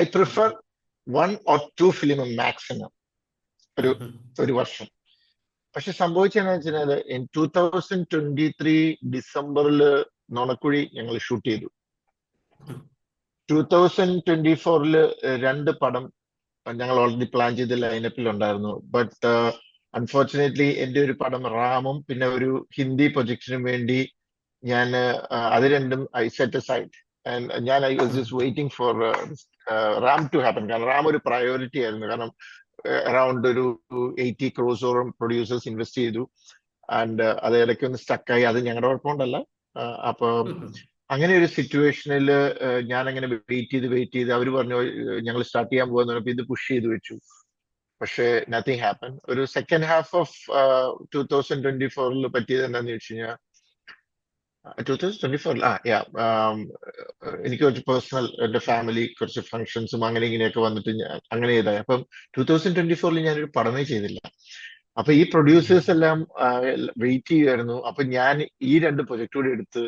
I prefer 1 or 2 film maximum ഒരു ഒരു വർഷം. പക്ഷെ സംഭവിച്ചതെന്ന് വെച്ചാല് 2023 ഡിസംബറിൽ നുണക്കുഴി ഞങ്ങൾ ഷൂട്ട് ചെയ്തു. 2024 2 പടം ഞങ്ങൾ ഓൾറെഡി പ്ലാൻ ചെയ്ത് ലൈനപ്പിൽ ഉണ്ടായിരുന്നു. ബട്ട് അൺഫോർച്ചുനേറ്റ്ലി എന്റെ ഒരു പടം റാമും പിന്നെ ഒരു ഹിന്ദി പ്രൊജക്ടിനും വേണ്ടി ഞാൻ അത് രണ്ടും ഐ സെറ്റ് അസൈഡ്. ഞാൻ I was just waiting for Ram to happen. കാരണം റാം ഒരു പ്രയോറിറ്റി ആയിരുന്നു. കാരണം അറൌണ്ട് ഒരു 80 crores പ്രൊഡ്യൂസേഴ്സ് ഇൻവെസ്റ്റ് ചെയ്തു. ആൻഡ് അത് ഇടയ്ക്ക് ഒന്ന് സ്റ്റക്കായി. അത് ഞങ്ങളുടെ കുഴപ്പമുണ്ടല്ല. അപ്പൊ അങ്ങനെ ഒരു സിറ്റുവേഷനിൽ ഞാൻ അങ്ങനെ വെയിറ്റ് ചെയ്ത് അവർ പറഞ്ഞു ഞങ്ങൾ സ്റ്റാർട്ട് ചെയ്യാൻ പോകുന്ന പറഞ്ഞപ്പോൾ ഇത് പുഷ് ചെയ്ത് വെച്ചു. പക്ഷെ നത്തിങ് ഹാപ്പൻ. ഒരു സെക്കൻഡ് ഹാഫ് ഓഫ് 2024 പറ്റിയത് എന്താന്ന് വെച്ച് കഴിഞ്ഞാൽ 2024 എനിക്ക് കുറച്ച് പേഴ്സണൽ എന്റെ ഫാമിലി കുറച്ച് ഫംഗ്ഷൻസും അങ്ങനെ ഇങ്ങനെയൊക്കെ വന്നിട്ട് അങ്ങനെ ചെയ്തായി. അപ്പം 2024 ഞാനൊരു പടമേ ചെയ്തില്ല. അപ്പൊ ഈ പ്രൊഡ്യൂസേഴ്സ് എല്ലാം വെയിറ്റ് ചെയ്യുമായിരുന്നു. അപ്പൊ ഞാൻ ഈ 2 പ്രൊജക്ട് കൂടി എടുത്ത്